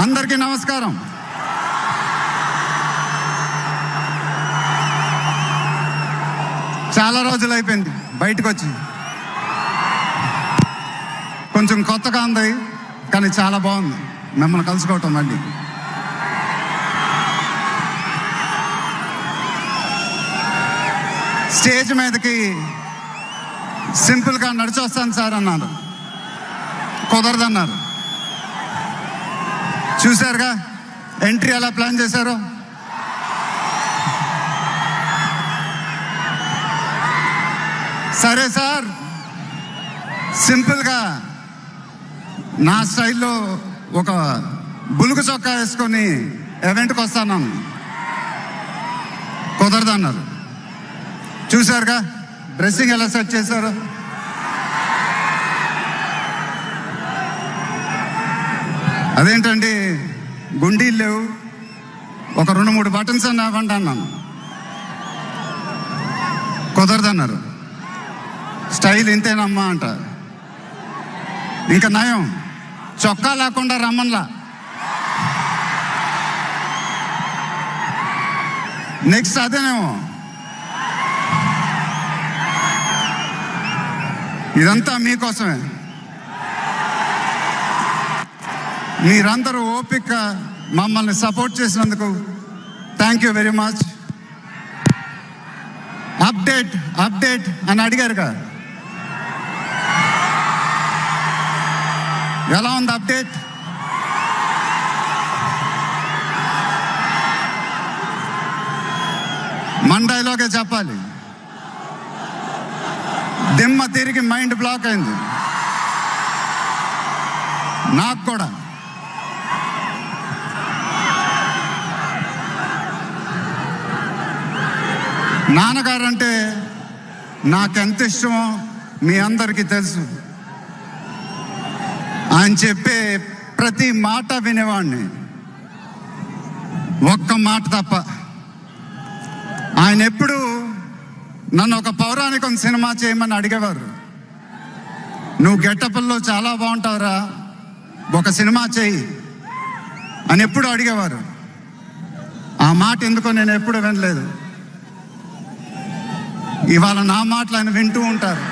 అందరికీ నమస్కారం. చాలా రోజులు అయిపోయింది బయటకు వచ్చి, కొంచెం కొత్తగా ఉంది కానీ చాలా బాగుంది మిమ్మల్ని కలుసుకోవటం. మళ్ళీ స్టేజ్ మీదకి సింపుల్గా నడిచొస్తాను సార్ అన్నారు, కుదరదన్నారు. చూశారుగా ఎంట్రీ ఎలా ప్లాన్ చేశారో. సరే సార్, సింపుల్గా నా స్టైల్లో ఒక బులుగు చొక్కా వేసుకొని ఈవెంట్కి వస్తాను, కుదరదన్నారు. చూశారుగా డ్రెస్సింగ్ ఎలా సెట్ చేశారో. అదేంటండి గుండీలు లేవు, ఒక 2-3 బటన్స్ అన్న ఇవ్వండి అన్నాను, కుదరదన్నారు. స్టైల్ ఇంతేనమ్మా అంట. ఇంకా నయం, చొక్కా లేకుండా రమ్మన్లా. నెక్స్ట్ అదేనేమో. ఇదంతా మీకోసమే. మీరందరూ ఓపిక మమ్మల్ని సపోర్ట్ చేసినందుకు thank you very much. Update update అని అడిగారుగా, ఎలా ఉంది అప్డేట్? మన డైలాగే చెప్పాలి. దిమ్మ తిరిగి మైండ్ బ్లాక్ అయింది నాకు కూడా. నాన్నగారంటే నాకెంత ఇష్టమో మీ అందరికీ తెలుసు. ఆయన చెప్పే ప్రతి మాట వినేవాడిని, ఒక్క మాట తప్ప. ఆయన ఎప్పుడు నన్ను ఒక పౌరాణికం సినిమా చేయమని అడిగేవారు. నువ్వు గెటప్ల్లో చాలా బాగుంటావురా, ఒక సినిమా చేయి అని ఎప్పుడు అడిగేవారు. ఆ మాట ఎందుకో నేను ఎప్పుడు వినలేదు. ఇవాళ నా మాటలు ఆయన వింటూ ఉంటారు.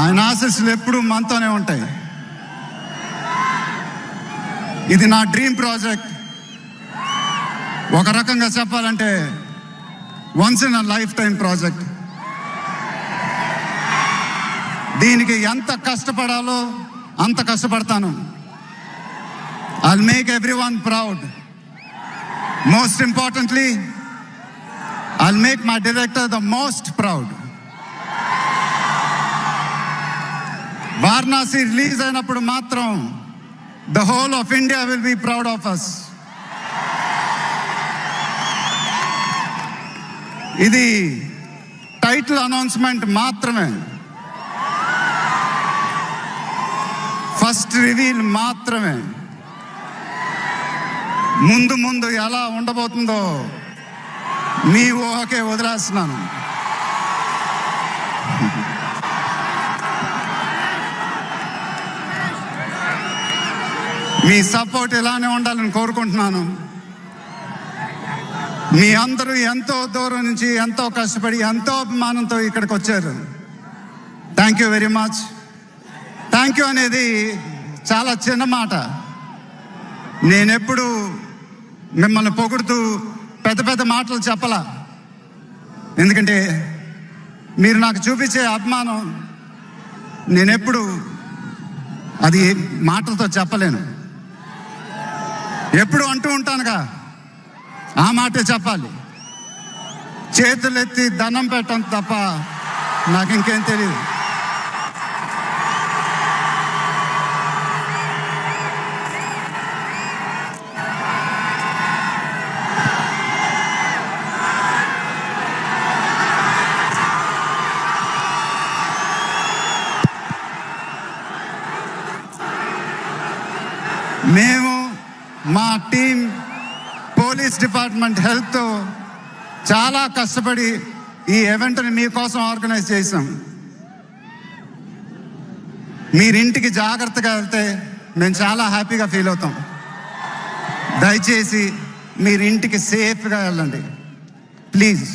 ఆయన ఆశీస్సులు ఎప్పుడూ మనతోనే ఉంటాయి. ఇది నా డ్రీమ్ ప్రాజెక్ట్. ఒక రకంగా చెప్పాలంటే once in a life time project. దీనికి ఎంత కష్టపడాలో అంత కష్టపడతాను. I'll make everyone proud. Most importantly, I'll make my director the most proud. Varanasi release అయినప్పుడు మాత్రం the whole of India will be proud of us. ఇది title announcement మాత్రమే, first reveal మాత్రమే. ముందు ముందు ఎలా ఉండబోతుందో మీ ఊహకే వదిలేస్తున్నాను. మీ సపోర్ట్ ఇలానే ఉండాలని కోరుకుంటున్నాను. మీ అందరూ ఎంతో దూరం నుంచి ఎంతో కష్టపడి ఎంతో అభిమానంతో ఇక్కడికి వచ్చారు. Thank you very much. Thank you అనేది చాలా చిన్న మాట. నేనెప్పుడు మిమ్మల్ని పొగుడుతూ పెద్ద పెద్ద మాటలు చెప్పలా, ఎందుకంటే మీరు నాకు చూపించే అభిమానం నేనెప్పుడు అది మాటలతో చెప్పలేను. ఎప్పుడు అంటూ ఉంటానుగా, ఆ మాటే చెప్పాలి. చేతులెత్తి దండం పెట్టడం తప్ప నాకు ఇంకేం తెలియదు. మేము మా టీం పోలీస్ డిపార్ట్మెంట్ హెల్త్తో చాలా కష్టపడి ఈ ఈవెంట్ని మీకోసం ఆర్గనైజ్ చేసాం. మీరింటికి జాగ్రత్తగా వెళ్తే మేము చాలా హ్యాపీగా ఫీల్ అవుతాం. దయచేసి మీరింటికి సేఫ్గా వెళ్ళండి ప్లీజ్.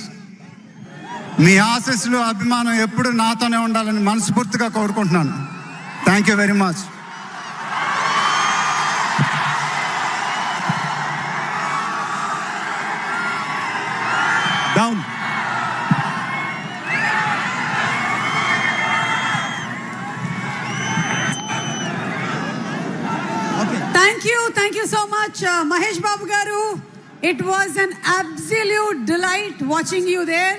మీ ఆశీస్సులు, అభిమానం ఎప్పుడు నాతోనే ఉండాలని మనస్ఫూర్తిగా కోరుకుంటున్నాను. Thank you very much. Down. Thank you so much, Mahesh Babu garu. It was an absolute delight watching you there.